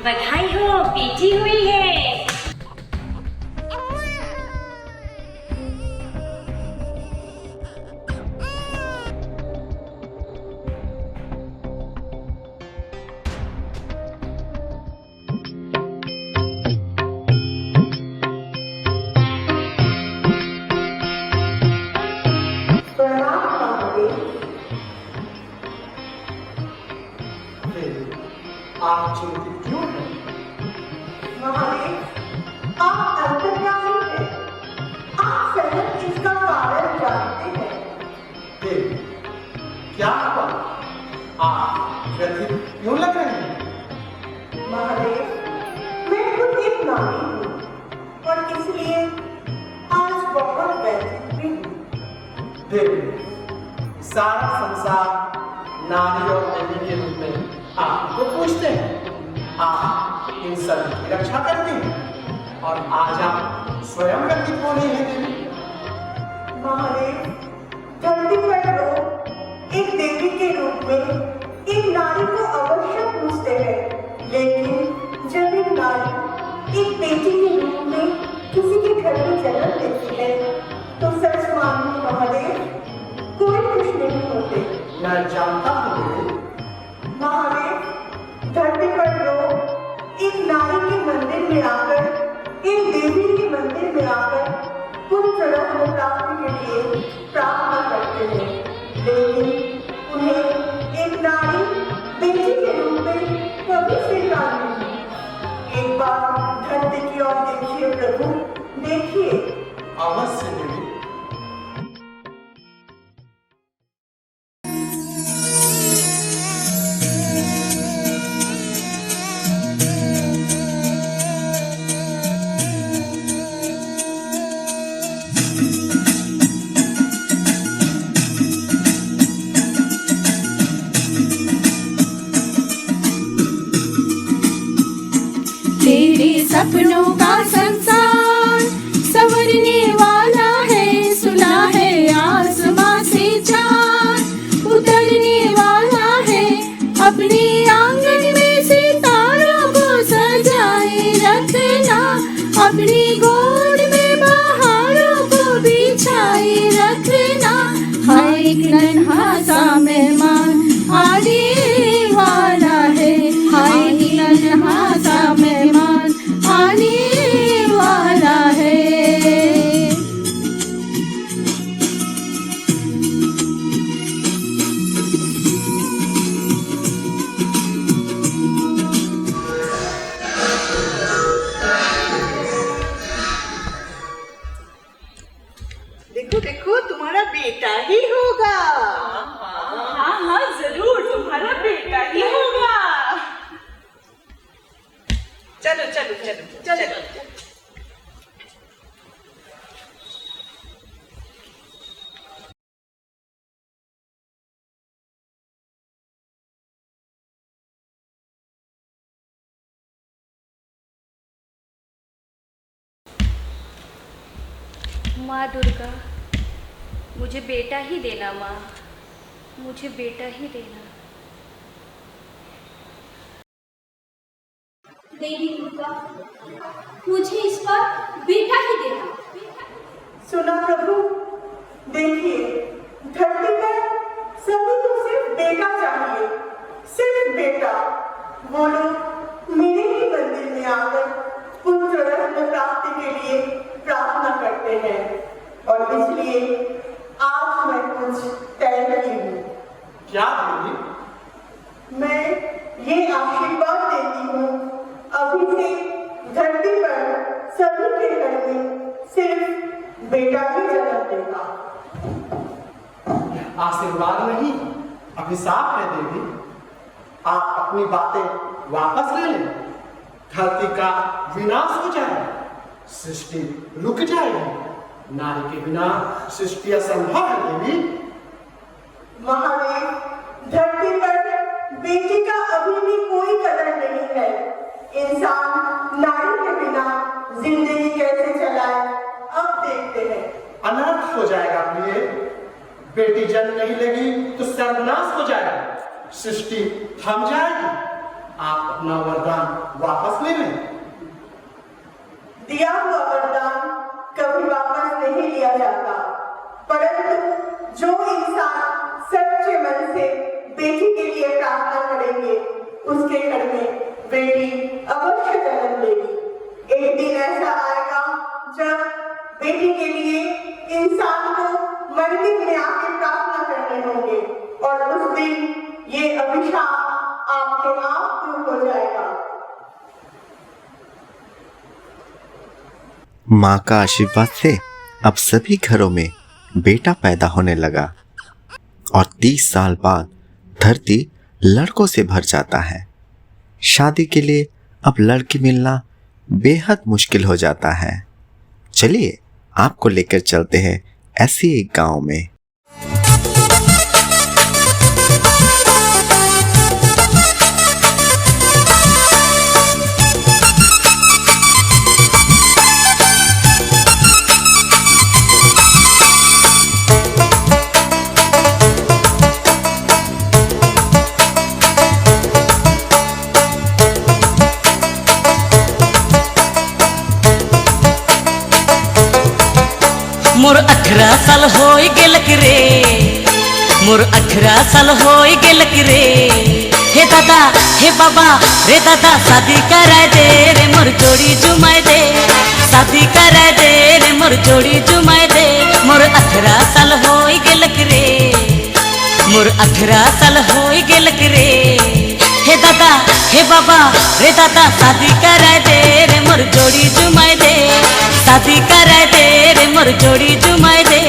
बधाई हो, बेटी हुई है। आप चिंतित क्यों हैं? महादेव, आप अंतर्यामी हैं। आप स्वयं इसका कारण जानते हैं। देवी, क्या हुआ? आप व्यथित क्यों लग रहे हैं? महादेव, मैं खुद एक नारी हूँ और इसलिए आज बहुत व्यथित भी हूँ। देवी, सारा संसार नारी और देवी के रूप में आपको पूछते हैं। आप इन सभी की रक्षा करते हैं और आज आप स्वयं व्यतीत हो रही हैं देवी। महादेव, धरती पर लोग एक देवी के रूप में एक नारी को अवश्य पूछते हैं, लेकिन जब एक नारी एक बेटी के रूप में किसी के घर में जन्म लेती है तो सच मानिए महादेव, कोई खुश नहीं होते। मैं जानता हूँ देवी। महादेव, धरती पर लोग एक नारी के मंदिर में आकर, एक देवी के मंदिर में आकर पुत्र रत्न प्राप्ति के लिए प्रार्थना करते हैं, लेकिन उन्हें एक नारी बेटी के रूप में कभी स्वीकार नहीं। एक बार धरती की ओर देखिए प्रभु, देखिए। अवश्य देवी। तेरे सपनों का संसार संवरने वाला है, सुना है आसमां से चांद उतरने वाला है। अपने आंगन में सितारों को सजाए रखना, अपनी गोद में बहारों को बिछाए रखना। हर एक नन्हा सा मेहमान आने वाला है, हर एक नन्हा सा मेहमान आने वाला है। देखो देखो, तुम्हारा बेटा ही होगा। हाँ हाँ जरूर, तुम्हारा बेटा ही होगा। चलो चलो चलो चलो। माँ दुर्गा, मुझे बेटा ही देना माँ, मुझे बेटा ही देना। देवी दुर्गा, मुझे इस बार बेटा ही देना। सुना प्रभु, देखिए धरती पर सभी को सिर्फ बेटा चाहिए, सिर्फ बेटा। वो लोग मेरे ही मंदिर में आकर पुत्र रत्न प्राप्ति के लिए प्रार्थना करते हैं और इसलिए आज मैं कुछ तय की हूँ। क्या देवी? मैं ये आशीर्वाद देती हूँ, अभी से धरती पर सभी के घर में सिर्फ बेटा ही जन्म देगा। आशीर्वाद नहीं, अभिशाप है देवी। आप अपनी बातें वापस ले लें। धरती का विनाश हो जाएगा, सृष्टि रुक जाएगी। नारी के बिना सृष्टि असंभव है देवी। महादेव, धरती पर बेटी का अभी भी कोई कदर नहीं है। इंसान नारी के बिना जिंदगी कैसे चलाए, अब देखते हैं। अनर्थ हो जाएगा प्रिय। बेटी जन्म नहीं लेगी तो सर्वनाश हो जाएगा, सृष्टि थम जाएगी। आप अपना वरदान वापस ले लें। दिया हुआ वरदान कभी वापस नहीं लिया जाता, परंतु जो इंसान सच्चे मन से बेटी के लिए प्रार्थना करेंगे उसके घर में बेटी अवश्य जन्म लेगी। एक दिन ऐसा आएगा जब बेटी के लिए इंसान को मंदिर में आके प्रार्थना करने होंगे और उस दिन ये अभिशाप आपके आप दूर हो जाएगा। माँ का आशीर्वाद से अब सभी घरों में बेटा पैदा होने लगा और 30 साल बाद धरती लड़कों से भर जाता है। शादी के लिए अब लड़की मिलना बेहद मुश्किल हो जाता है। चलिए आपको लेकर चलते हैं ऐसे एक गांव में। मोर 18 साल होई गेलक रे, मोर 18 साल होई गेलक रे। हे दादा हे बाबा रे दादा शादी कराए दे रे मोर जोड़ी जुमाए दे, शादी कराए दे रे मोर जोड़ी जुमाए दे। मोर 18 साल होई गेलक रे, मोर 18 साल होई गेलक रे। हे दादा हे बाबा रे दादा शादी कराए दे रे मोर जोड़ी जुमाए दे, शादी कराए दे रे मोर जोड़ी जुमाए दे।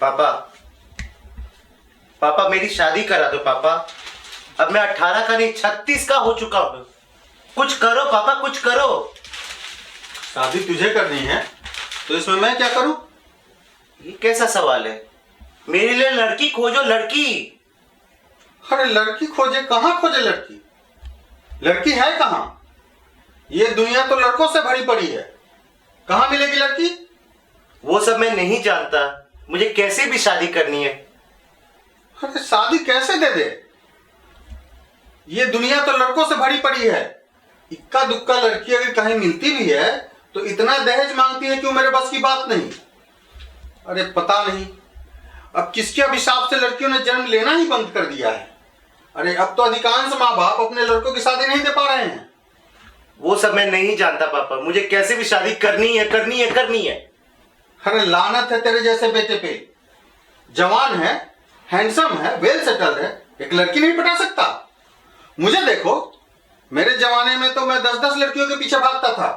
पापा पापा मेरी शादी करा दो पापा। अब मैं 18 का नहीं 36 का हो चुका हूं। कुछ करो पापा, कुछ करो। शादी तुझे करनी है तो इसमें मैं क्या करूं? ये कैसा सवाल है? मेरे लिए लड़की खोजो, लड़की। अरे लड़की खोजे, कहां खोजे लड़की? लड़की है कहां? ये दुनिया तो लड़कों से भरी पड़ी है, कहां मिलेगी लड़की? वो सब मैं नहीं जानता, मुझे कैसे भी शादी करनी है। अरे शादी कैसे दे दे? ये दुनिया तो लड़कों से भरी पड़ी है। इक्का दुक्का लड़की अगर कहीं मिलती भी है तो इतना दहेज मांगती है, क्यों? मेरे बस की बात नहीं। अरे पता नहीं अब किसके अभिशाप से लड़कियों ने जन्म लेना ही बंद कर दिया है। अरे अब तो अधिकांश माँ बाप अपने लड़कों की शादी नहीं दे पा रहे हैं। वो सब मैं नहीं जानता पापा, मुझे कैसे भी शादी करनी है, करनी है, करनी है। अरे लानत है तेरे जैसे बेटे पे। जवान है, हैंडसम है, वेल सेटल्ड है, एक लड़की नहीं पटा सकता? मुझे देखो, मेरे जमाने में तो मैं 10-10 लड़कियों के पीछे भागता था।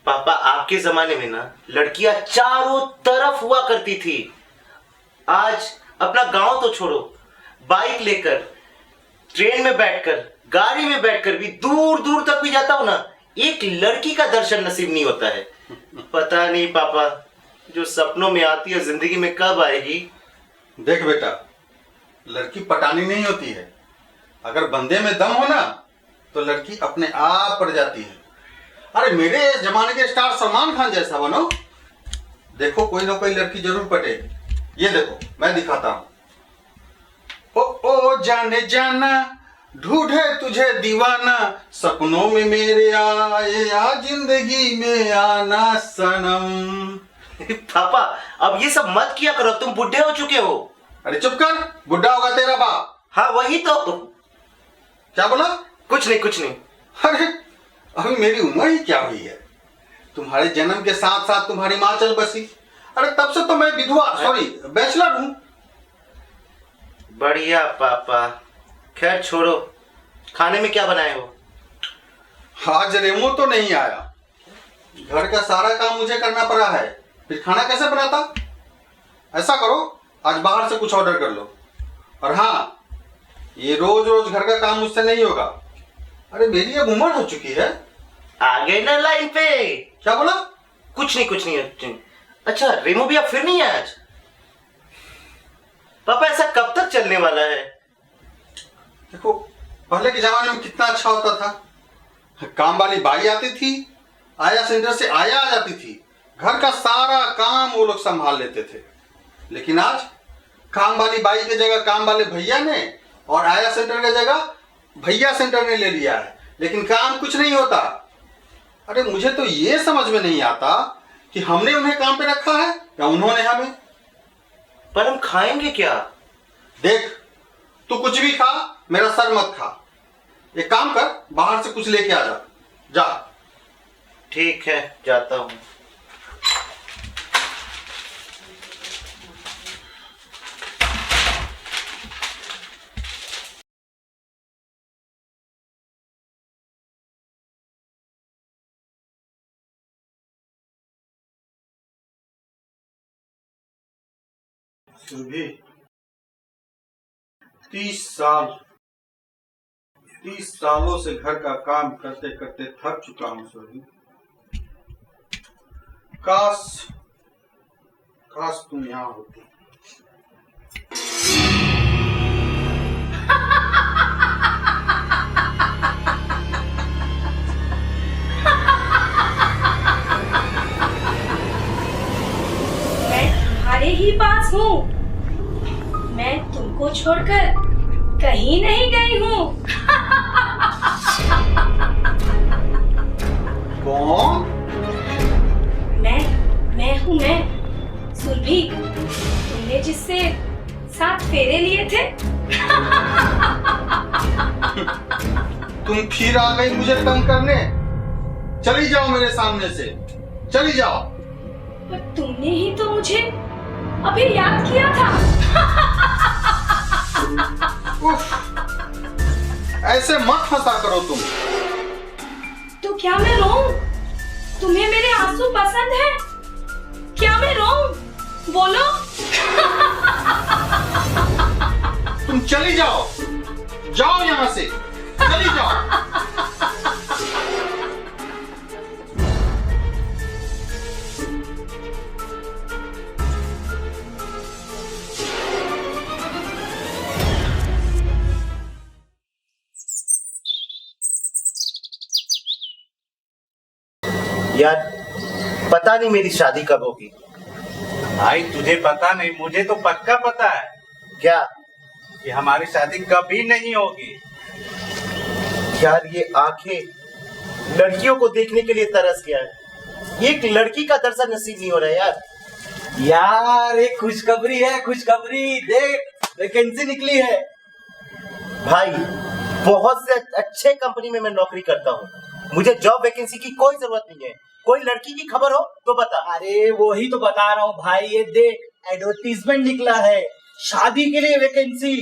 पापा आपके जमाने में ना लड़कियां चारों तरफ हुआ करती थी। आज अपना गांव तो छोड़ो, बाइक लेकर, ट्रेन में बैठकर, गाड़ी में बैठकर भी दूर दूर तक भी जाता हूं ना, एक लड़की का दर्शन नसीब नहीं होता है। पता नहीं पापा, जो सपनों में आती है जिंदगी में कब आएगी। देख बेटा, लड़की पटानी नहीं होती है। अगर बंदे में दम हो ना तो लड़की अपने आप पड़ जाती है। अरे मेरे जमाने के स्टार सलमान खान जैसा बनो, देखो कोई ना कोई लड़की जरूर पटेगी। ये देखो मैं दिखाता हूं। ओ जाने जाना ढूंढे तुझे दीवाना, सपनों में मेरे आए या जिंदगी में आना सनम। पापा अब ये सब मत किया करो, तुम बुढ़े हो चुके हो। अरे चुप कर, बुढ़ा होगा तेरा बाप। हाँ वही तो। क्या बोला? कुछ नहीं, कुछ नहीं। अरे अभी मेरी उम्र ही क्या हुई है? तुम्हारे जन्म के साथ साथ तुम्हारी माँ चल बसी। अरे तब से तो मैं विधवा बैचलर हूं। बढ़िया पापा, खैर छोड़ो, खाने में क्या बनाए हो? आज रेमो तो नहीं आया, घर का सारा काम मुझे करना पड़ा है, फिर खाना कैसे बनाता? ऐसा करो, आज बाहर से कुछ ऑर्डर कर लो। और हाँ, ये रोज रोज घर का काम मुझसे नहीं होगा। अरे मेरी अब उम्र हो चुकी है। आ गए ना लाइन पे। क्या बोला? कुछ नहीं, कुछ नहीं। अच्छा रेमो भी अब फिर नहीं है आज? पापा ऐसा कब तक चलने वाला है? देखो पहले के जमाने में कितना अच्छा होता था। काम वाली बाई आती थी, आया सेंटर से आया आ जाती थी, घर का सारा काम वो लोग संभाल लेते थे। लेकिन आज काम वाली बाई की जगह काम वाले भैया ने और आया सेंटर की जगह भैया सेंटर ने ले लिया है, लेकिन काम कुछ नहीं होता। अरे मुझे तो ये समझ में नहीं आता कि हमने उन्हें काम पे रखा है या उन्होंने हमें। पर हम खाएंगे क्या? देख, तू कुछ भी खा, मेरा सर मत खा। एक काम कर, बाहर से कुछ लेके आ जा। जा। ठीक है, जाता हूं। सुरभि, 30 सालों से घर का काम करते करते थक चुका हूं सुरभि। काश तुम यहाँ होती। मैं तुम्हारे ही पास हूँ। मैं तुमको छोड़कर कहीं नहीं गई हूँ। कौन? मैं हूँ मैं, सुरभि। तुमने जिससे 7 फेरे लिए थे। तुम फिर आ गई मुझे तंग करने। चली जाओ मेरे सामने से, चली जाओ। पर तुमने ही तो मुझे अभी याद किया था। ऐसे मत हंसा करो तुम। तो क्या मैं रोऊं? तुम्हें मेरे आंसू पसंद है? क्या मैं रोऊं? बोलो। तुम चली जाओ, जाओ यहाँ से, चली जाओ। यार, पता नहीं मेरी शादी कब होगी। भाई तुझे पता नहीं, मुझे तो पक्का पता है। क्या? कि हमारी शादी कभी नहीं होगी। यार, ये आंखें लड़कियों को देखने के लिए तरस गया है। एक लड़की का दर्शन नसीब नहीं हो रहा है यार। यार एक खुशखबरी है, खुशखबरी देख, वैकेंसी निकली है। भाई, बहुत से अच्छे कंपनी में मैं नौकरी करता हूँ। मुझे जॉब वैकेंसी की कोई जरूरत नहीं है। कोई लड़की की खबर हो तो बता। अरे वही तो बता रहा हूँ भाई, ये देख एडवर्टीजमेंट निकला है, शादी के लिए वैकेंसी।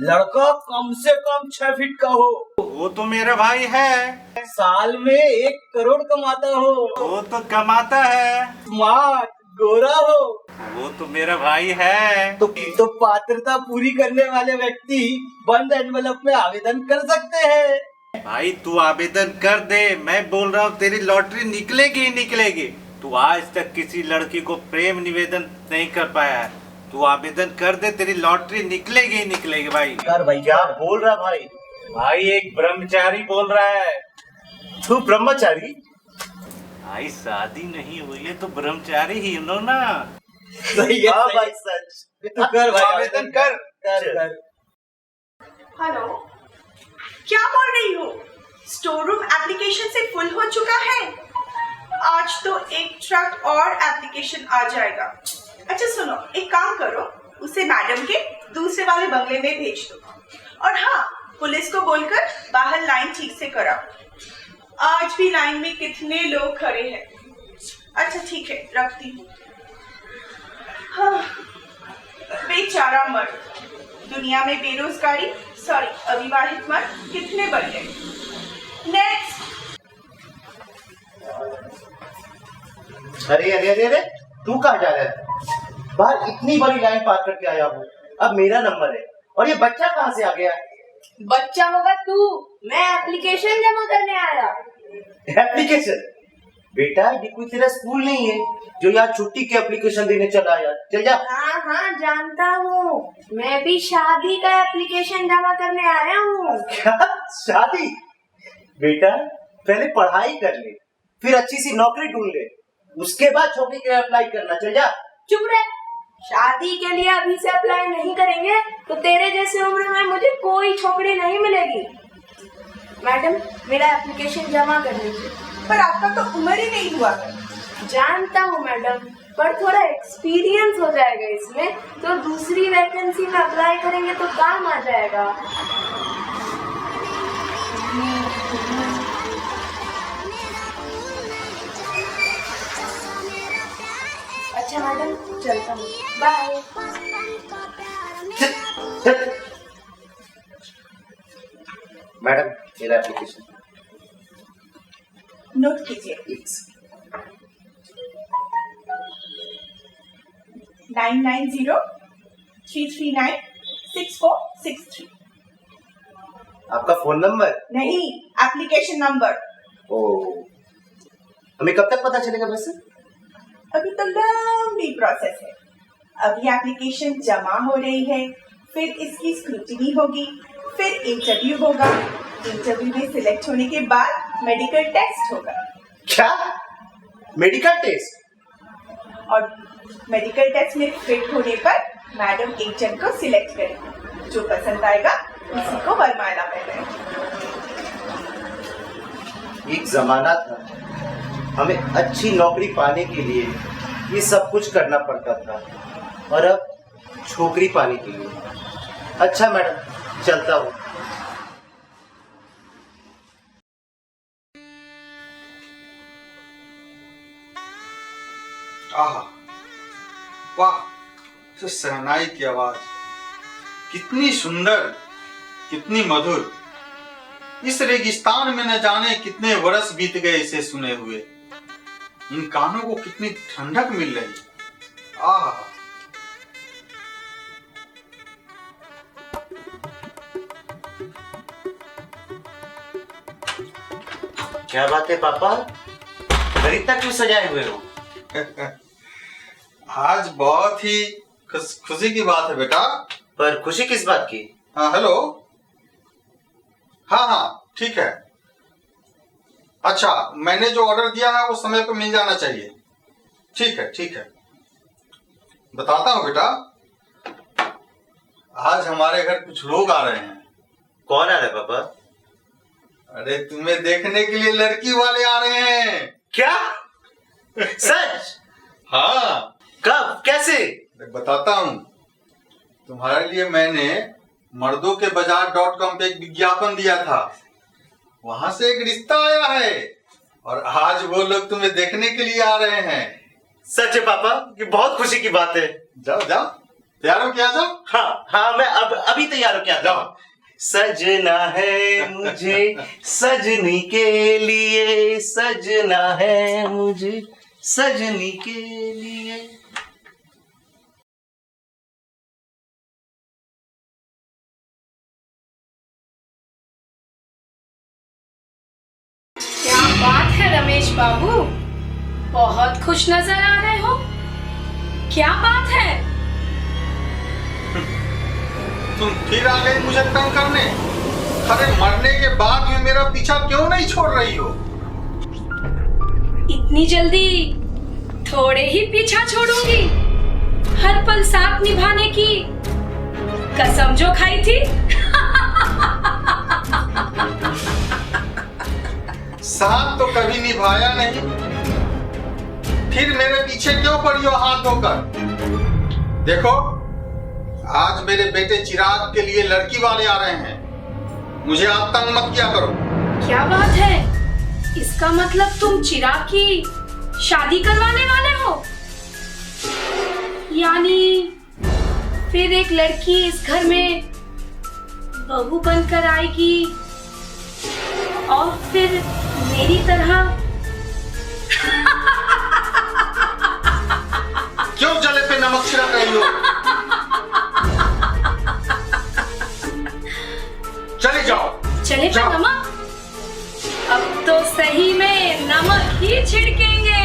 लड़का कम से कम 6 फीट का हो। वो तो मेरा भाई है। साल में 1 करोड़ कमाता हो। वो तो कमाता है। स्मार्ट, गोरा हो। वो तो मेरा भाई है। तो पात्रता पूरी करने वाले व्यक्ति बंद एनवेलप में आवेदन कर सकते हैं। भाई तू आवेदन कर दे, मैं बोल रहा हूँ तेरी लॉटरी निकलेगी ही निकलेगी। तू आज तक किसी लड़की को प्रेम निवेदन नहीं कर पाया है, तू आवेदन कर दे, तेरी लॉटरी निकलेगी ही निकलेगी भाई। यार भाई, क्या बोल रहा भाई? भाई एक ब्रह्मचारी बोल रहा है। तू ब्रह्मचारी? भाई शादी नहीं हुई है तो ब्रह्मचारी ही हो ना। सही है भाई, सच। तू कर भाई, आवेदन कर। हेलो, क्या बोल रही हो? स्टोर रूम एप्लीकेशन से फुल हो चुका है। आज तो एक ट्रक और एप्लीकेशन आ जाएगा। अच्छा सुनो, एक काम करो, उसे मैडम के दूसरे वाले बंगले में भेज दो। और हाँ, पुलिस को बोलकर बाहर लाइन ठीक से कराओ। आज भी लाइन में कितने लोग खड़े हैं। अच्छा ठीक है, रखती हूँ। हाँ, बेचारा मर्द, दुनिया में बेरोजगारी, सॉरी अविवाहित मर्द कितने बढ़ गए। नेक्स्ट। अरे अरे अरे अरे, तू कहाँ जा रहा है? बाहर इतनी बड़ी लाइन पार करके आया हूँ। अब मेरा नंबर है। और ये बच्चा कहाँ से आ गया? बच्चा होगा तू, मैं एप्लीकेशन जमा करने आया। एप्लीकेशन? बेटा, ये कोई तेरा स्कूल नहीं है जो यहाँ छुट्टी के एप्लीकेशन देने चला आया। चल जा। हाँ हाँ जानता हूँ, मैं भी शादी का एप्लीकेशन जमा करने आया हूँ। क्या? शादी? बेटा, पहले पढ़ाई कर ले, फिर अच्छी सी नौकरी ढूंढ ले, उसके बाद छोकरी के लिए अप्लाई करना। चल जा। चुप रह। शादी के लिए अभी से अप्लाई नहीं करेंगे तो तेरे जैसे उम्र में मुझे कोई छोकरी नहीं मिलेगी। मैडम, मेरा एप्लीकेशन जमा कर दीजिए। पर आपका तो उम्र ही नहीं हुआ है। जानता हूँ मैडम, पर थोड़ा एक्सपीरियंस हो जाएगा इसमें, तो दूसरी वैकेंसी में अप्लाई करेंगे तो काम आ जाएगा। अच्छा मैडम, चलता हूँ, बाय। मैडम, मेरा एप्लीकेशन नोट कीजिए प्लीज। 9903396463। आपका फोन नंबर? नहीं, एप्लीकेशन नंबर। ओ, हमें कब तक पता चलेगा वैसे? अभी तो लंबी प्रोसेस है। अभी एप्लीकेशन जमा हो रही है, फिर इसकी स्क्रूटिनी होगी, फिर इंटरव्यू होगा। इंटरव्यू में सिलेक्ट होने के बाद मेडिकल टेस्ट होगा। क्या? Medical test? और मेडिकल टेस्ट में फिट होने पर मैडम एजेंट को सिलेक्ट करेंगे। जो पसंद आएगा उसी को वरमाला पहनाएंगे। एक जमाना था, हमें अच्छी नौकरी पाने के लिए ये सब कुछ करना पड़ता था, और अब छोकरी पाने के लिए। अच्छा मैडम, चलता हूँ। आहा, वाह, तो शहनाई की आवाज कितनी सुंदर, कितनी मधुर। इस रेगिस्तान में न जाने कितने वर्ष बीत गए इसे सुने हुए। इन कानों को कितनी ठंडक मिल रही। आहा, क्या बात है पापा, घर इतना क्यों सजाए हुए हो? आज बहुत ही खुशी की बात है बेटा। पर खुशी किस बात की? हाँ, हेलो। हाँ हाँ, ठीक है। अच्छा, मैंने जो ऑर्डर दिया है वो समय पर मिल जाना चाहिए। ठीक है, ठीक है, बताता हूँ बेटा। आज हमारे घर कुछ लोग आ रहे हैं। कौन आ रहा है पापा? अरे, तुम्हें देखने के लिए लड़की वाले आ रहे हैं। क्या? सच? हाँ। कब, कैसे? बताता हूँ। तुम्हारे लिए मैंने मर्दों के बाजार.com पे एक विज्ञापन दिया था, वहां से एक रिश्ता आया है, और आज वो लोग तुम्हें देखने के लिए आ रहे हैं। सच है पापा? ये बहुत खुशी की बात है। जाओ जाओ, तैयार हो क्या? जाओ। हाँ हाँ, मैं अभी तैयार हो क्या? जाओ। सजना है मुझे सजनी के लिए, सजना है मुझे सजनी के लिए। क्या बात है रमेश बाबू, बहुत खुश नजर आ रहे हो। क्या बात है? तुम फिर आ गई मुझे तंग करने। अरे, मरने के बाद भी मेरा पीछा क्यों नहीं छोड़ रही हो? इतनी जल्दी थोड़े ही पीछा छोड़ूंगी। हर पल साथ निभाने की कसम जो खाई थी। साथ तो कभी निभाया नहीं, फिर मेरे पीछे क्यों पड़ी हो हाथ धोकर? देखो, आज मेरे बेटे चिराग के लिए लड़की वाले आ रहे हैं। मुझे आप तंग मत किया करो। क्या बात है? इसका मतलब तुम चिराग की शादी करवाने वाले हो? यानी फिर एक लड़की इस घर में बहू बनकर आएगी, और फिर मेरी तरह। क्यों जले पे नमक छिड़क रही हो? चले जाओ। चले पे नमक? अब तो सही में नमक ही छिड़केंगे।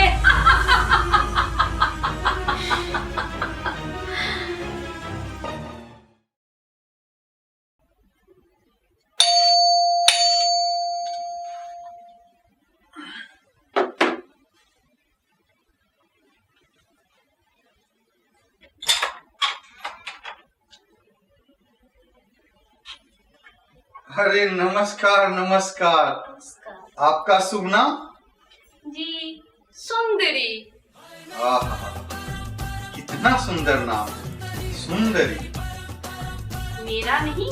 अरे नमस्कार नमस्कार। आपका शुभ नाम? जी सुंदरी। आहा, कितना सुंदर नाम है, सुंदरी। मेरा नहीं,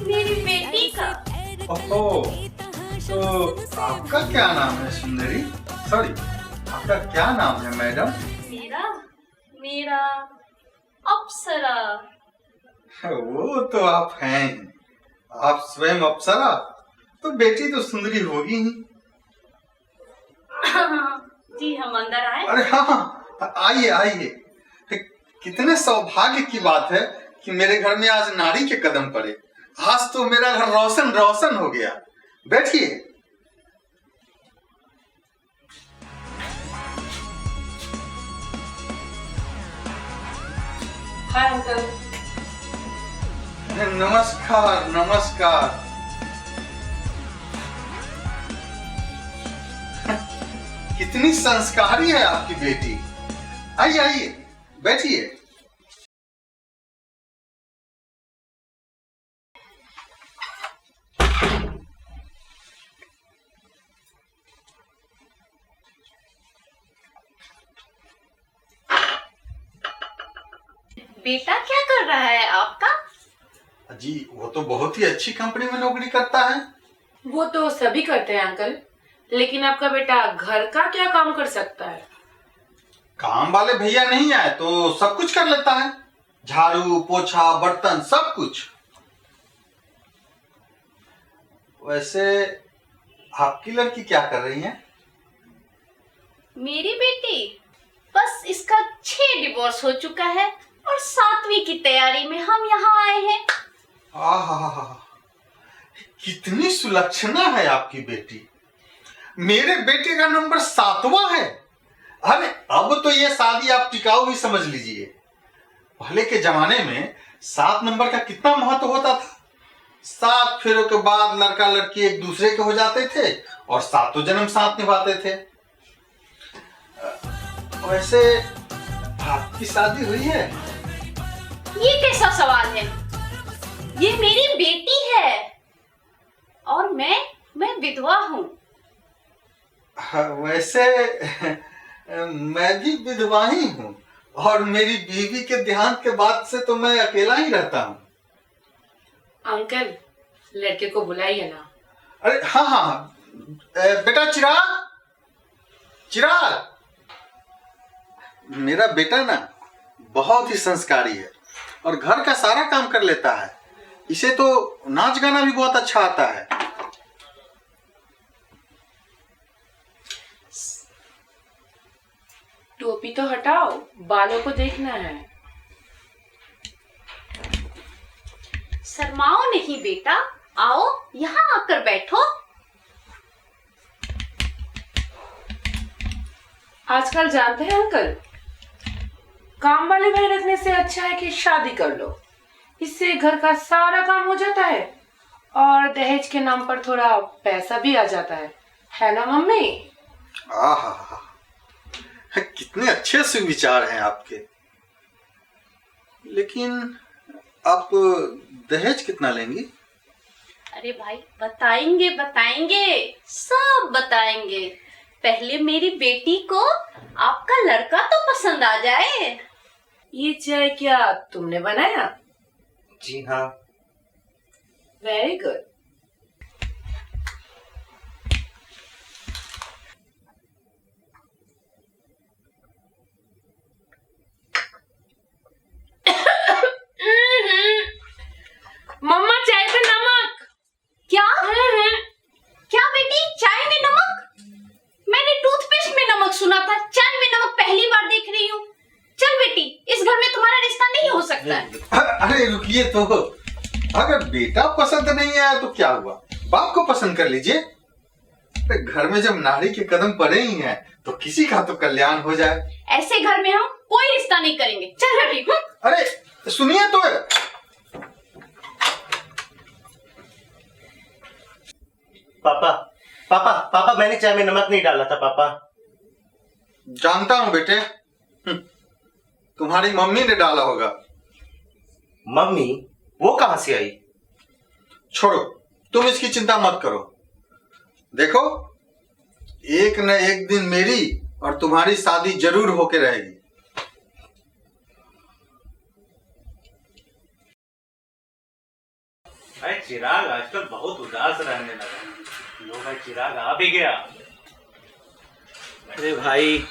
मेरी बेटी का। ओहो, तो आपका क्या नाम है सुंदरी? सॉरी, आपका क्या नाम है मैडम? मेरा अप्सरा। वो तो आप हैं ही। आप स्वयं अप्सरा, तो बेटी तो सुंदरी होगी ही। जी हम अंदर आए। अरे हाँ, आइए आइए। कितने सौभाग्य की बात है कि मेरे घर में आज नारी के कदम पड़े। आज तो मेरा घर रोशन रोशन हो गया। बैठिए। Hi uncle. नमस्कार नमस्कार। कितनी संस्कारी है आपकी बेटी। आइए आइए, बैठिए। बेटा क्या कर रहा है आपका? जी वो तो बहुत ही अच्छी कंपनी में नौकरी करता है। वो तो सभी करते हैं अंकल, लेकिन आपका बेटा घर का क्या काम कर सकता है? काम वाले भैया नहीं आए तो सब कुछ कर लेता है। झाड़ू पोछा बर्तन सब कुछ। वैसे आपकी लड़की क्या कर रही है? मेरी बेटी बस इसका 6 डिवोर्स हो चुका है और 7वीं की तैयारी में हम यहाँ आए हैं। आहा, कितनी सुलक्षणा है आपकी बेटी। मेरे बेटे का नंबर 7वां है। अरे अब तो ये शादी आप टिकाऊ ही समझ लीजिए। पहले के जमाने में 7 नंबर का कितना महत्व होता था। 7 फेरों के बाद लड़का लड़की एक दूसरे के हो जाते थे और 7 जन्म साथ निभाते थे। वैसे आपकी शादी हुई है? ये कैसा सवाल है? ये मेरी बेटी है और मैं विधवा हूँ। वैसे मैं भी विधवा ही हूँ और मेरी बीवी के देहांत के बाद से तो मैं अकेला ही रहता हूँ। अंकल लड़के को बुलाइए ना। अरे हाँ हाँ, बेटा चिराग, चिराग। मेरा बेटा ना बहुत ही संस्कारी है और घर का सारा काम कर लेता है। इसे तो नाच गाना भी बहुत अच्छा आता है। टोपी तो हटाओ, बालों को देखना है। शर्माओ नहीं बेटा, आओ यहाँ आकर बैठो। आजकल जानते हैं अंकल, काम वाले भाई रखने से अच्छा है कि शादी कर लो। इससे घर का सारा काम हो जाता है और दहेज के नाम पर थोड़ा पैसा भी आ जाता है ना मम्मी? आहा, कितने अच्छे सुविचार हैं आपके। लेकिन आप दहेज कितना लेंगी? अरे भाई बताएंगे बताएंगे, सब बताएंगे। पहले मेरी बेटी को आपका लड़का तो पसंद आ जाए। ये चाय क्या तुमने बनाया? जी हाँ। Very good. मम्मा चाय पे नमक। क्या? क्या बेटी, चाय में नमक? मैंने टूथपेस्ट में नमक सुना था, चाय में नमक पहली बार देख रही हूँ। चल बेटी, इस घर में तुम्हारा रिश्ता नहीं हो सकता है। अरे रुकिए तो, अगर बेटा पसंद नहीं आया तो क्या हुआ, बाप को पसंद कर लीजिए। घर में जब नारी के कदम पड़े ही हैं तो किसी का तो कल्याण हो जाए। ऐसे घर में हम कोई रिश्ता नहीं करेंगे। चल बेटी। अरे सुनिए तो। पापा पापा पापा, मैंने चाय में नमक नहीं डाला था पापा। जानता हूँ बेटे, तुम्हारी मम्मी ने डाला होगा। मम्मी? वो कहां से आई? छोड़ो, तुम इसकी चिंता मत करो। देखो, एक न एक दिन मेरी और तुम्हारी शादी जरूर होके रहेगी। भाई चिराग आजकल बहुत उदास रहने लगा। लो भाई, चिराग आ भी गया। अरे भाई,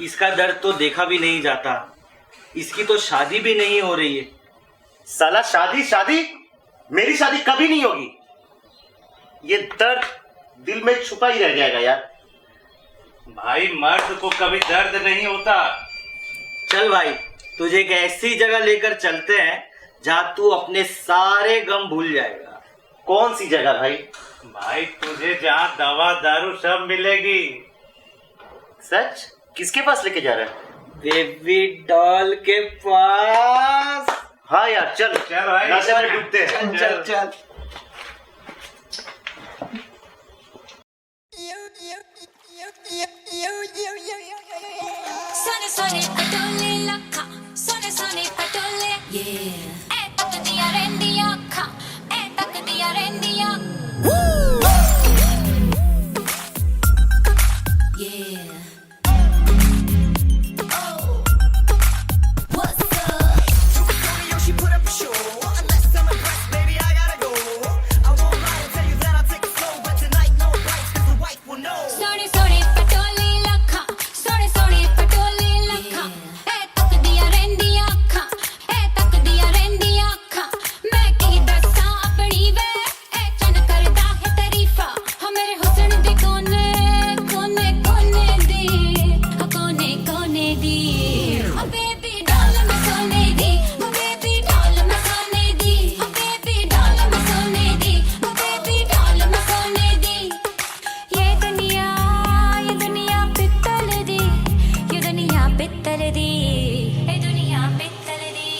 इसका दर्द तो देखा भी नहीं जाता। इसकी तो शादी भी नहीं हो रही है। साला शादी शादी, मेरी शादी कभी नहीं होगी। ये दर्द दिल में छुपा ही रह जाएगा यार। भाई, मर्द को कभी दर्द नहीं होता। चल भाई, तुझे एक ऐसी जगह लेकर चलते हैं जहाँ तू अपने सारे गम भूल जाएगा। कौन सी जगह भाई? भाई, तुझे जहाँ दवा दारू सब मिलेगी। सच? किसके पास लेके जा रहा है? बेबी डॉल के पास। हाँ यार, चल चल भाई, नशे में डूबते हैं। चल चल। Sunny, sunny, patole lakha. Sunny, sunny, patole. Yeah. Eh, tak diya rendiya kha. Eh, tak diya rendiya. Woo! Yeah. Oh. What's up? She put up a show. Unless I'm impressed, baby, I gotta go. I won't lie and tell you that I'll take it slow, but tonight no bites, 'cause the wife will know. Sorry, sorry, patole lakha. Sorry, sorry, patole lakha. Eh, tak diya rendiya kha. Eh, tak diya rendiya kha. Main ki dassa apni ve. Eh, chan karda hai tarifa. Ha mere husn de kone kone kone di. Ha kone kone di. Oh baby doll mein sone di. Oh baby doll mein sone di. Oh baby doll mein sone di. Oh baby doll mein sone di. ये दुनिया पित्तल दी, ये दुनिया पित्तल दी, ये दुनिया पित्तल दी।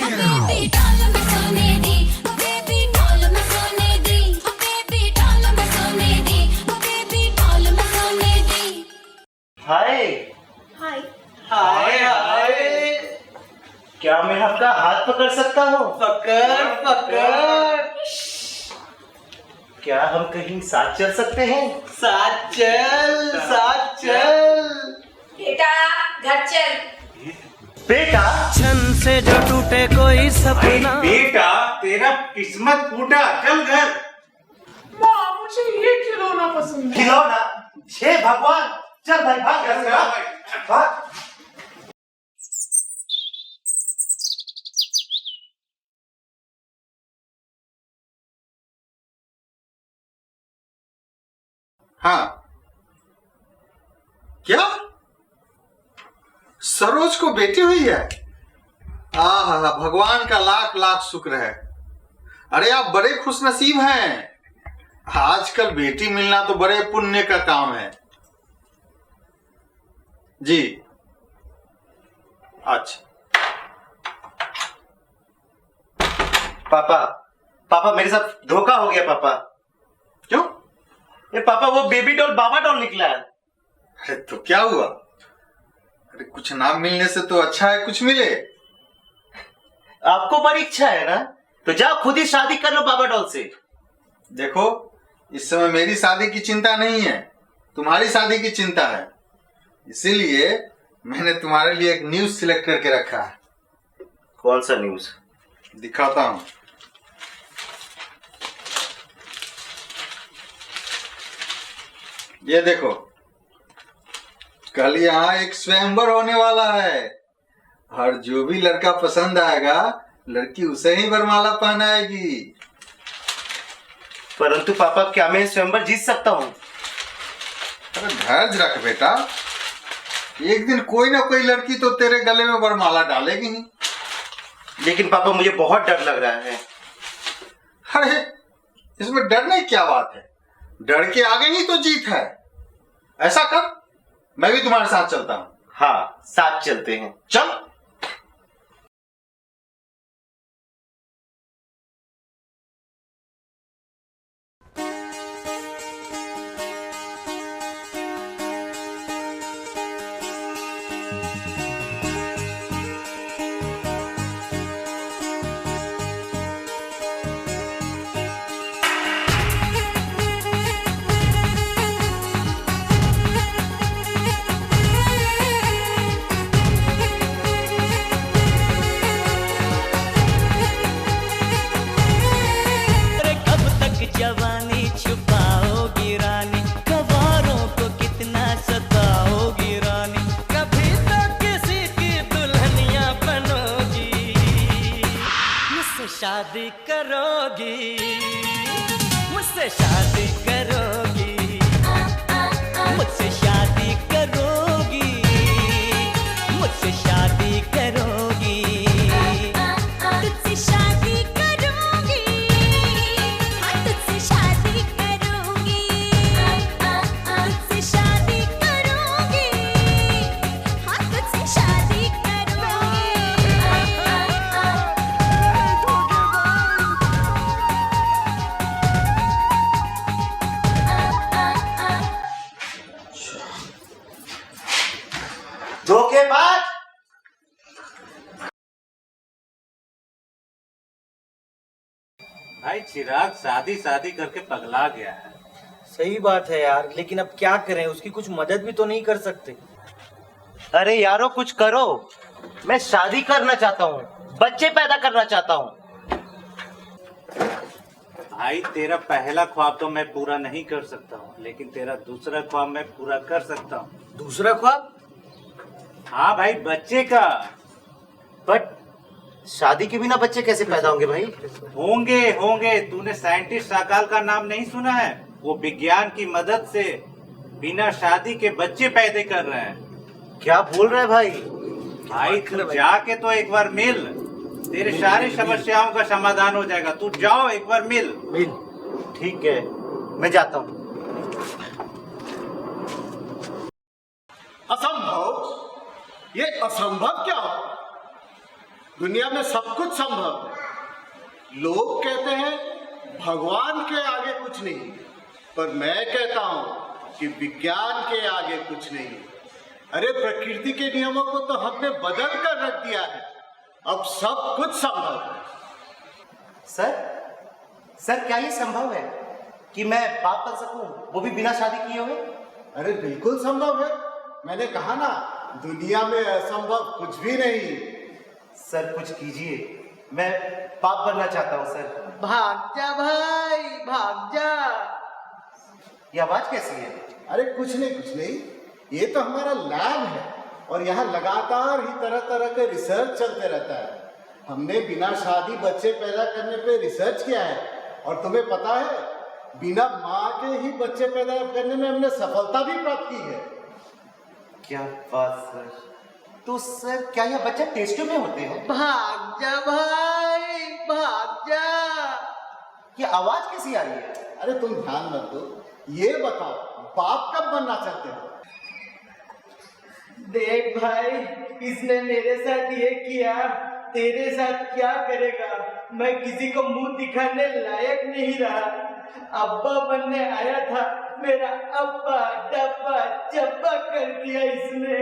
ओ baby doll में सोने दी, ओ बेबी डॉल में सोने दी, ओ बेबी डॉल में सोने दी, ओ बेबी डॉल में सोने दी। हाय हाय। हाय हाय। क्या मैं आपका हाथ पकड़ सकता हूँ? पकड़ पकड़। क्या हम कहीं साथ चल सकते हैं? साथ चल, साथ चल। बेटा घर चल। बेटा, छन से जो टूटे कोई सपना। बेटा, तेरा किस्मत फूटा, चल घर। माँ, मुझे ये खिलौना पसंद है। खिलौना? हे भगवान, चल भाई, भाग घर से, भाग भाग। हाँ, क्या सरोज को बेटी हुई है? आहा, भगवान का लाख लाख शुक्र है। अरे आप बड़े खुशनसीब हैं। आजकल बेटी मिलना तो बड़े पुण्य का काम है। जी अच्छा। पापा, पापा मेरे साथ धोखा हो गया पापा। क्यों? ये पापा, वो बेबी डॉल बाबा डॉल निकला है। अरे तो क्या हुआ? अरे कुछ ना मिलने से तो अच्छा है कुछ मिले। आपको बड़ी इच्छा है ना, तो जाओ खुद ही शादी कर लो बाबा डॉल से। देखो, इस समय मेरी शादी की चिंता नहीं है, तुम्हारी शादी की चिंता है। इसीलिए मैंने तुम्हारे लिए एक न्यूज सिलेक्ट करके रखा है। कौन सा न्यूज? दिखाता हूं। ये देखो, कल यहाँ एक स्वयंवर होने वाला है और जो भी लड़का पसंद आएगा, लड़की उसे ही वरमाला पहनाएगी। परंतु पापा, क्या मैं स्वयंवर जीत सकता हूँ? अरे धैर्य रख बेटा, एक दिन कोई ना कोई लड़की तो तेरे गले में वरमाला डालेगी ही। लेकिन पापा, मुझे बहुत डर लग रहा है। अरे इसमें डरने की क्या बात है? डर के आगे ही तो जीत है। ऐसा कर, मैं भी तुम्हारे साथ चलता हूं। हाँ, साथ चलते हैं, चल। जवानी छुपाओगी रानी, गवारों को कितना सताओगी रानी, कभी तो किसी की दुल्हनिया बनोगी, मुझसे शादी करोगी, मुझसे शादी करोगी, मुझसे शादी करोगी, मुझसे शादी करोगी, तुझसे शादी करूंगी, हाँ तुझसे शादी करूंगी, तुझसे शादी करूंगी, हाँ तुझसे शादी करूंगी। धोखेबाज। भाई चिराग शादी शादी करके पगला गया है। सही बात है यार, लेकिन अब क्या करें, उसकी कुछ मदद भी तो नहीं कर सकते। अरे यारो कुछ करो, मैं शादी करना चाहता हूँ, बच्चे पैदा करना चाहता हूँ। भाई तेरा पहला ख्वाब तो मैं पूरा नहीं कर सकता हूँ, लेकिन तेरा दूसरा ख्वाब मैं पूरा कर सकता हूँ। दूसरा ख्वाब? हाँ भाई, बच्चे का। बट शादी के बिना बच्चे कैसे पैदा होंगे भाई? होंगे होंगे। तूने साइंटिस्ट शाकाल का नाम नहीं सुना है? वो विज्ञान की मदद से बिना शादी के बच्चे पैदा कर रहे हैं। क्या बोल रहे हैं भाई? भाई तू जाके तो एक बार मिल, तेरे सारी समस्याओं का समाधान हो जाएगा। तू जाओ एक बार मिल। ठीक है, मैं जाता हूँ। असंभव? ये असंभव क्या हो? दुनिया में सब कुछ संभव है। लोग कहते हैं भगवान के आगे कुछ नहीं, पर मैं कहता हूं कि विज्ञान के आगे कुछ नहीं। अरे प्रकृति के नियमों को तो हमने बदल कर रख दिया है, अब सब कुछ संभव है। सर क्या ये संभव है कि मैं पाप कर सकूं, वो भी बिना शादी किए हुए? अरे बिल्कुल संभव है। मैंने कहा ना, दुनिया में असंभव कुछ भी नहीं। सर कुछ कीजिए, मैं पाप बनना चाहता हूँ सर। भाग जा भाई, भाग जा। ये आवाज कैसी है? अरे कुछ नहीं, ये तो हमारा लैब है और यहाँ लगातार ही तरह तरह के रिसर्च चलते रहता है। हमने बिना शादी बच्चे पैदा करने पे रिसर्च किया है, और तुम्हें पता है बिना माँ के ही बच्चे पैदा करने में हमने सफलता भी प्राप्त की है। क्या बात सर। तो सर क्या यह बच्चा टेस्ट में होते हैं? भाग जा भाई, भाग जा। ये आवाज कैसी आ रही है? अरे तुम ध्यान मत दो, ये बताओ बाप कब बनना चाहते हो? देख भाई, इसने मेरे साथ ये किया, तेरे साथ क्या करेगा? मैं किसी को मुंह दिखाने लायक नहीं रहा। अब्बा बनने आया था, मेरा अब्बा डब्बा चब्बा कर दिया इसने।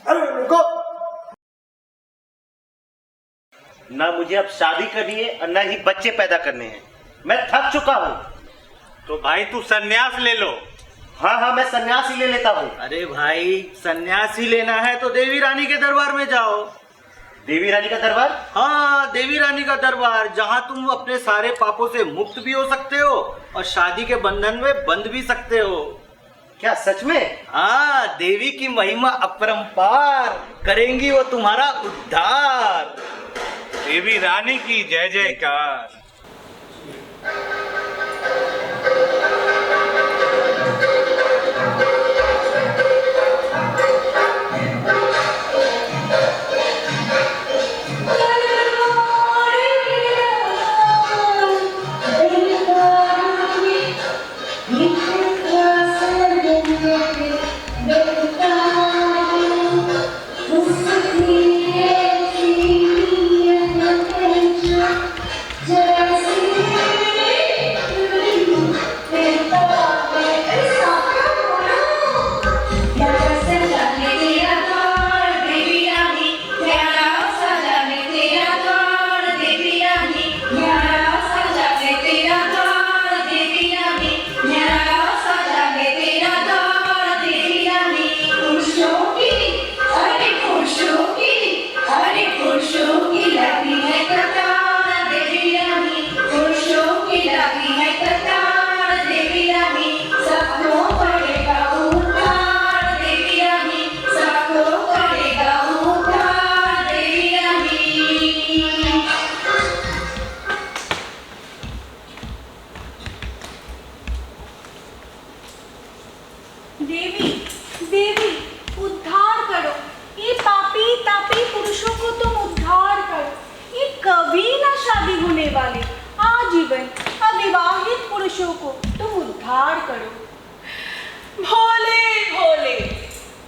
अरे रुको। ना मुझे अब शादी करनी है और ना ही बच्चे पैदा करने हैं। मैं थक चुका हूँ। तो भाई तू सन्यास ले लो। हाँ मैं सन्यास ही ले लेता हूँ। अरे भाई, सन्यासी लेना है तो देवी रानी के दरबार में जाओ। देवी रानी का दरबार? हाँ, देवी रानी का दरबार, जहाँ तुम अपने सारे पापों से मुक्त भी हो सकते हो और शादी के बंधन में बंध भी सकते हो। क्या सच में? हाँ, देवी की महिमा अपरंपार, करेंगी वो तुम्हारा उद्धार। देवी रानी की जय जयकार। जय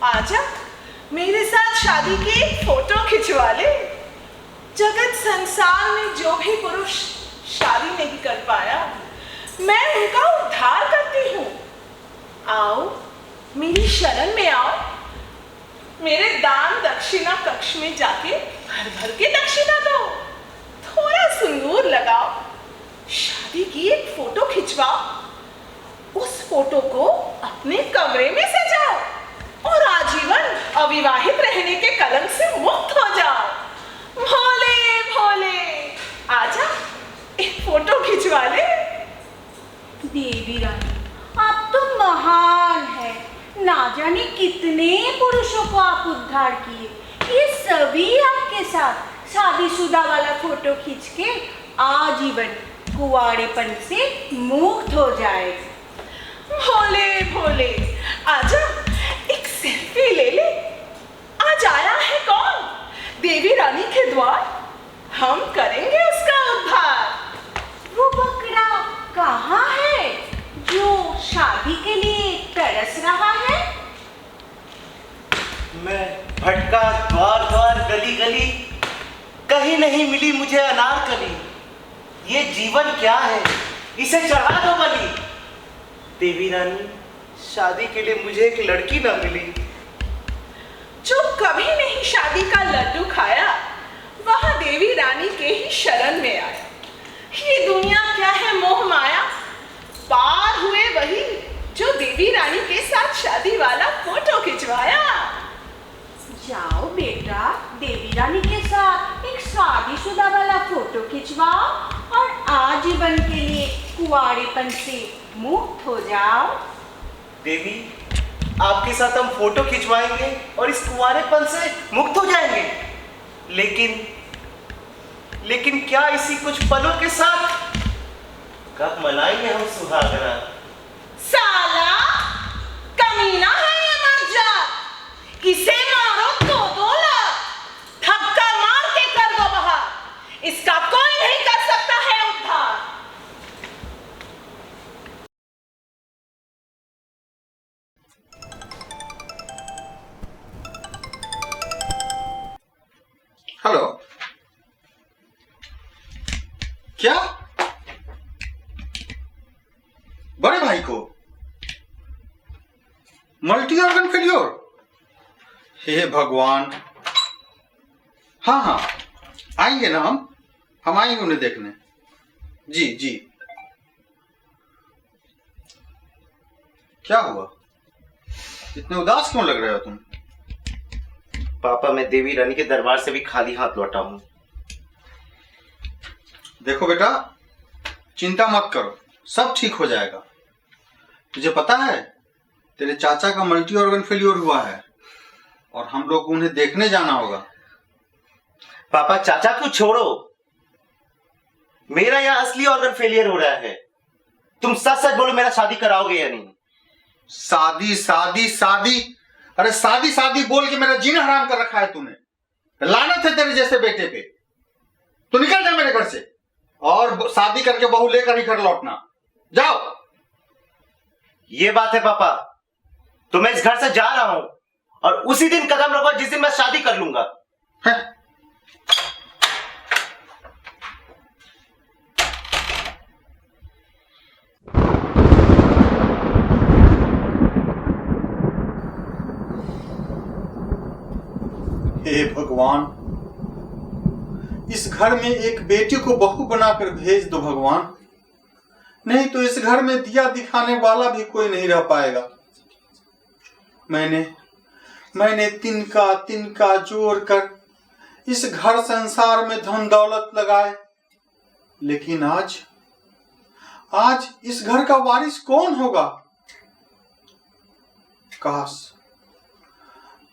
आजा मेरे साथ शादी की एक फोटो खिंचवा ले। जगत संसार में जो भी पुरुष शादी नहीं कर पाया, मैं उनका उद्धार करती हूँ। आओ मेरी शरण में आओ, मेरे दान दक्षिणा कक्ष में जाके भर भर के दक्षिणा दो, थोड़ा सिंदूर लगाओ, शादी की एक फोटो खिंचवाओ, उस फोटो को अपने कमरे में सजाओ और आजीवन अविवाहित रहने के कलंक से मुक्त हो जाओ। भोले भोले आजा एक फोटो खिंचवा ले। देवी रानी, आप तो महान है, ना जाने कितने पुरुषों को आप उद्धार किए। ये सभी आपके साथ शादीशुदा वाला फोटो खींच के आजीवन कुंवारेपन से मुक्त हो जाए। भोले भोले आजा एक सेल्फी ले ले। आज आया है कौन? देवी रानी के द्वार, हम करेंगे उसका उद्धार। वो बकरा कहाँ है जो शादी के लिए तरस रहा है? मैं भटका द्वार द्वार गली गली, कहीं नहीं मिली मुझे अनारकली। ये जीवन क्या है, इसे चढ़ा दो बलि। देवी रानी, शादी के लिए मुझे एक लड़की ना मिली। जो कभी नहीं शादी का लड्डू खाया, वह देवी रानी के ही शरण में आया। ये दुनिया क्या है मोह माया, पार हुए वही जो देवी रानी के साथ शादी वाला फोटो खिंचवाया। जाओ बेटा, देवी रानी के साथ एक शादीशुदा वाला फोटो खिंचवाओ और आजीवन के लिए कुंवारेपन से मुक्त हो जाओ। देवी, आपके साथ हम फोटो खिंचवाएंगे और इस कुंवारेपन से मुक्त हो जाएंगे। लेकिन क्या इसी कुछ पलों के साथ कब मनाएंगे हम सुहागरा? साला कमीना है ये मर्जाद, इसे मारो दो लाख, धक्का मार के कर दो बाहर, इसका कोई नहीं कर सकता है उद्धार। हेलो, क्या बड़े भाई को मल्टी ऑर्गन फेल्योर? हे भगवान। हाँ हाँ, आएंगे ना हम आएंगे उन्हें देखने। जी जी। क्या हुआ, इतने उदास क्यों लग रहे हो तुम? पापा, मैं देवी रानी के दरबार से भी खाली हाथ लौटा हूं। देखो बेटा, चिंता मत करो, सब ठीक हो जाएगा। तुझे पता है तेरे चाचा का मल्टी ऑर्गन फेल्योर हुआ है और हम लोग उन्हें देखने जाना होगा। पापा, चाचा को छोड़ो, मेरा यहाँ असली ऑर्गन फेलियर हो रहा है। तुम सच सच बोलो, मेरा शादी कराओगे या नहीं? शादी शादी शादी, अरे शादी शादी बोल के मेरा जीना हराम कर रखा है तूने। लानत है तेरे जैसे बेटे पे। तू निकल जा मेरे घर से और शादी करके बहू लेकर ही घर लौटना। जाओ। ये बात है पापा, तो मैं इस घर से जा रहा हूं और उसी दिन कदम रखो जिस दिन मैं शादी कर लूंगा। हे भगवान, इस घर में एक बेटी को बहू बनाकर भेज दो भगवान, नहीं तो इस घर में दिया दिखाने वाला भी कोई नहीं रह पाएगा। मैंने तिनका तिनका जोड़ कर इस घर संसार में धन दौलत लगाए, लेकिन आज इस घर का वारिस कौन होगा?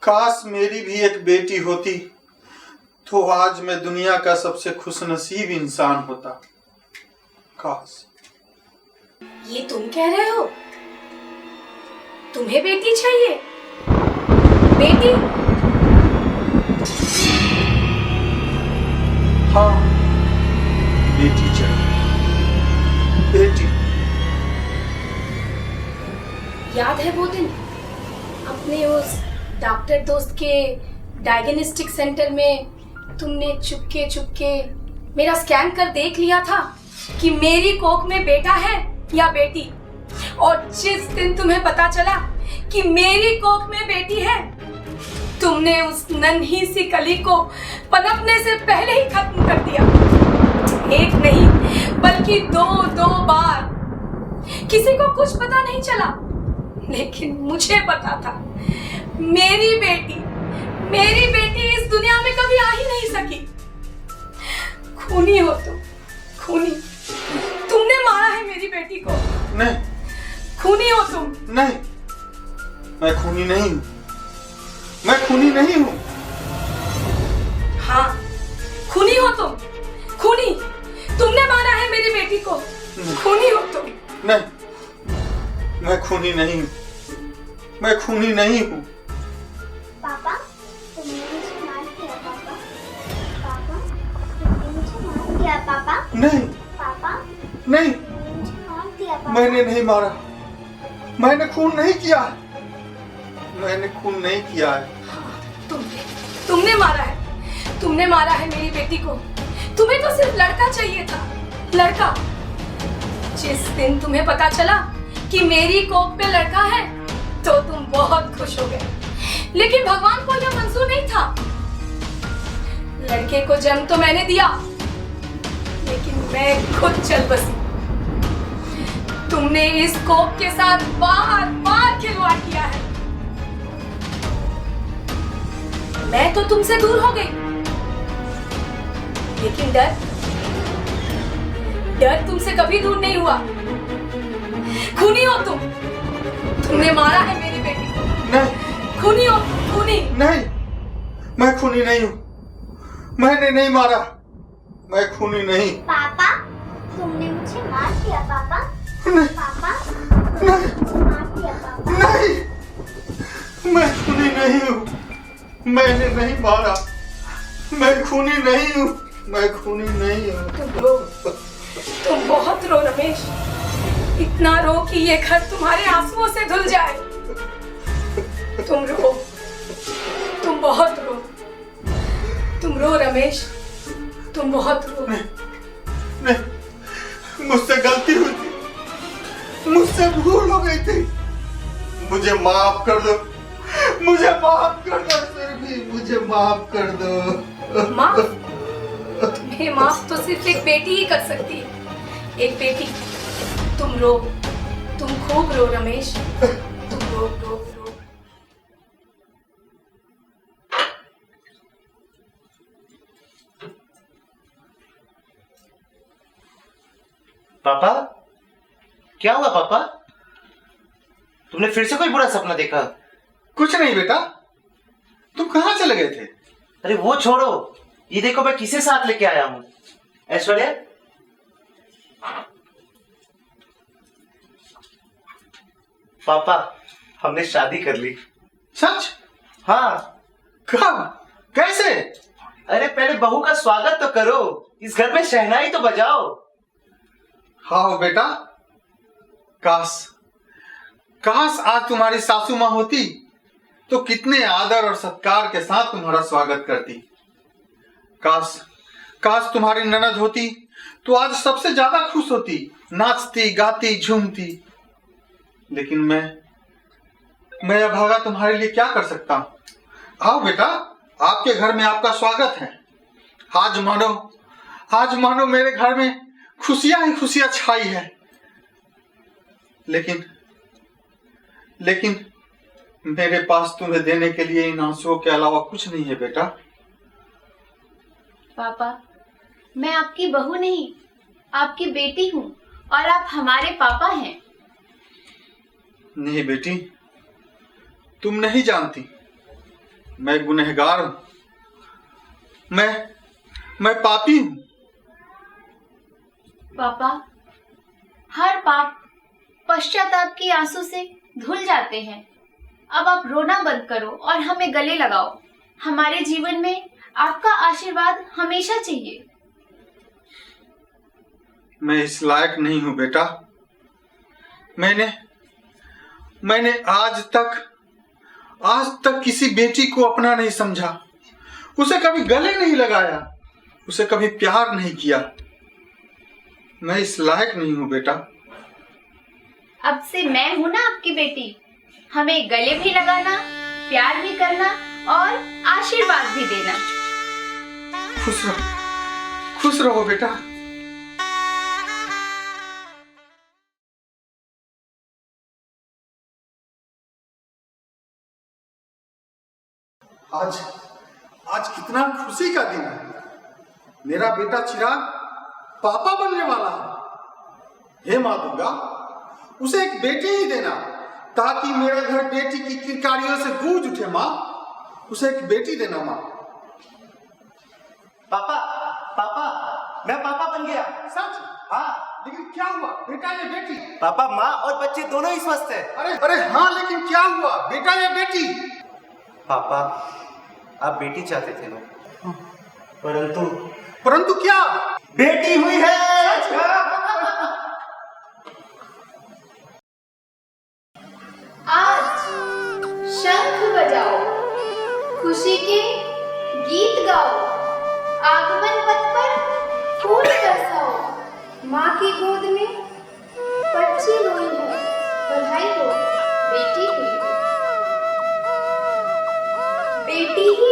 काश मेरी भी एक बेटी होती तो आज मैं दुनिया का सबसे खुशनसीब इंसान होता। काश। ये तुम कह रहे हो? तुम्हें बेटी चाहिए? बेटी? हाँ, बेटी चाहिए, बेटी। याद है वो दिन अपने उस डॉक्टर दोस्त के डायग्नोस्टिक सेंटर में तुमने चुपके मेरा स्कैन कर देख लिया था कि मेरी कोख में बेटा है या बेटी। और जिस दिन तुम्हें पता चला कि मेरी कोख में बेटी है, तुमने उस नन्ही सी कली को पनपने से पहले ही खत्म कर दिया। एक नहीं बल्कि दो बार। किसी को कुछ पता नहीं चला, लेकिन मुझे पता था। मेरी बेटी इस दुनिया में कभी आ ही नहीं सकी। खूनी हो तुम, खूनी। तुमने मारा है मेरी बेटी को। नहीं, खूनी हो तुम। नहीं, मैं खूनी नहीं हूँ। मैं खूनी नहीं हूँ। हाँ, खूनी हो तुम, खूनी। तुमने मारा है मेरी बेटी को। खूनी हो तुम। नहीं, मैं खूनी नहीं हूँ। मैं खूनी नहीं हूँ। पापा, तुमने मुझे मार दिया पापा। पापा, तुमने मुझे मार दिया पापा। नहीं, पापा, नहीं, तुमने मुझे मार दिया पापा। मैंने नहीं मारा। मैंने खून नहीं किया। मैंने खून नहीं किया है। तुमने मारा है। तुमने मारा है मेरी बेटी को। तुम्हें तो सिर्फ लड़का चाहिए था, लड़का। जिस दिन तुम्हें पता चला कि मेरी कोख पे लड़का है, तो तुम बहुत खुश हो गए। लेकिन भगवान को यह मंजूर नहीं था। लड़के को जन्म तो मैंने दिया, लेकिन मैं खुद चल बसी। तुमने इस कोख के साथ बार खिलवाड़ किया है। मैं तो तुमसे दूर हो गई, लेकिन डर तुमसे कभी दूर नहीं हुआ। खूनी हो तुम। तुमने मारा है मेरी बेटी को। नहीं, खूनी हो, खूनी। नहीं, मैं खूनी नहीं हूँ। मैंने नहीं मारा। मैं खूनी नहीं। पापा, तुमने मुझे मार दिया पापा। नहीं, पापा, नहीं, मार दिया पापा। नहीं, मैं खूनी नहीं हूँ। मैंने नहीं मारा। मैं खूनी नहीं हूँ। मैं खूनी नहीं हूँ। तुम बहुत रो रमेश। इतना रो कि ये घर तुम्हारे आंसुओं से धुल जाए। तुम रो, तुम बहुत रो। तुम रो रमेश, तुम बहुत रो। नहीं, मुझसे गलती हुई थी। मुझसे भूल हो गई थी। मुझे माफ कर दो। मुझे माफ कर दो सुरभि। मुझे माफ कर दो। माफ? तुम्हें माफ तो सिर्फ एक बेटी ही कर सकती है। एक बेटी। तुम रो, तुम खूब रो रमेश। तुम रो। पापा, क्या हुआ पापा? तुमने फिर से कोई बुरा सपना देखा? कुछ नहीं बेटा। तुम कहाँ चले गए थे? अरे वो छोड़ो, ये देखो मैं किसे साथ लेके आया हूँ। ऐश्वर्या, पापा हमने शादी कर ली। सच? हाँ। कब? कैसे? अरे पहले बहू का स्वागत तो करो, इस घर में शहनाई तो बजाओ। हाँ बेटा, काश आज तुम्हारी सासू माँ होती तो कितने आदर और सत्कार के साथ तुम्हारा स्वागत करती। काश तुम्हारी ननद होती तो आज सबसे ज्यादा खुश होती, नाचती गाती झूमती। लेकिन मैं अभागा तुम्हारे लिए क्या कर सकता हूं। आओ बेटा, आपके घर में आपका स्वागत है। आज मानो मेरे घर में खुशियां ही खुशियां छाई है। लेकिन मेरे पास तुम्हें देने के लिए इन आंसुओं के अलावा कुछ नहीं है बेटा। पापा, मैं आपकी बहू नहीं, आपकी बेटी हूँ और आप हमारे पापा हैं। नहीं बेटी, तुम नहीं जानती, मैं गुनहगार हूं। मैं पापी हूं। पापा, हर पाप पश्चाताप के आंसू से धुल जाते हैं। अब आप रोना बंद करो और हमें गले लगाओ। हमारे जीवन में आपका आशीर्वाद हमेशा चाहिए। मैं इस लायक नहीं हूं बेटा। मैंने आज आज तक किसी बेटी को अपना नहीं समझा, उसे कभी गले नहीं लगाया, उसे कभी प्यार नहीं किया। मैं इस लायक नहीं हूं बेटा। अब से मैं हूं ना आपकी बेटी, हमें गले भी लगाना, प्यार भी करना और आशीर्वाद भी देना। खुश रहो बेटा। आज कितना खुशी का दिन है। मेरा बेटा चिराग पापा बनने वाला है। हे माँ दुर्गा, उसे एक बेटी ही देना ताकि मेरे घर बेटी की किरकारियों से गूंज उठे। माँ, उसे एक बेटी देना माँ। पापा पापा मैं पापा बन गया। सच? हाँ, लेकिन क्या हुआ बेटा या बेटी? पापा माँ और बच्चे दोनों ही स्वस्थ है। अरे हाँ, लेकिन क्या हुआ बेटा या बेटी? पापा आप बेटी चाहते थे ना, परंतु क्या? बेटी हुई है। आज शंख बजाओ, खुशी के गीत गाओ, आगमन पथ पर फूल बरसाओ। माँ की गोद में बच्ची रोई है, बधाई हो बेटी हुई है। बेटी ही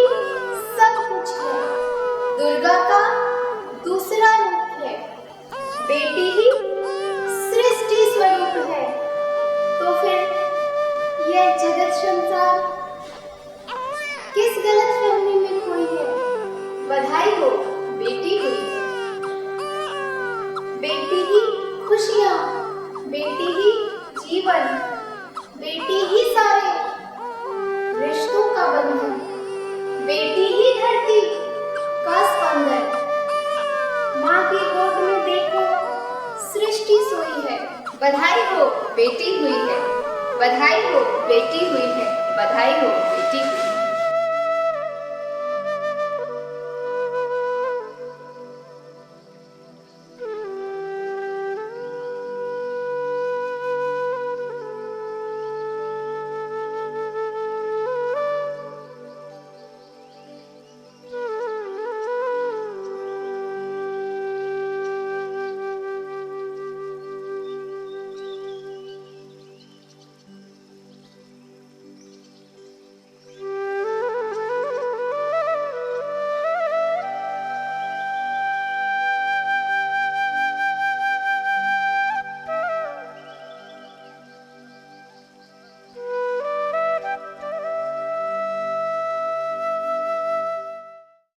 सब कुछ है, दुर्गा का दूसरा रूप है। बेटी ही सृष्टि स्वरूप है, तो फिर यह जगत संसार किस गलतफहमी में खोई है। बधाई हो बेटी हुई है। बेटी ही खुशियाँ, बेटी ही जीवन, बेटी ही सारे रिश्तों का बंधन, बेटी ही धरती का स्पंदन। माँ की गोद में देखो सृष्टि सोई है। बधाई हो बेटी हुई है, बधाई हो बेटी हुई है, बधाई हो।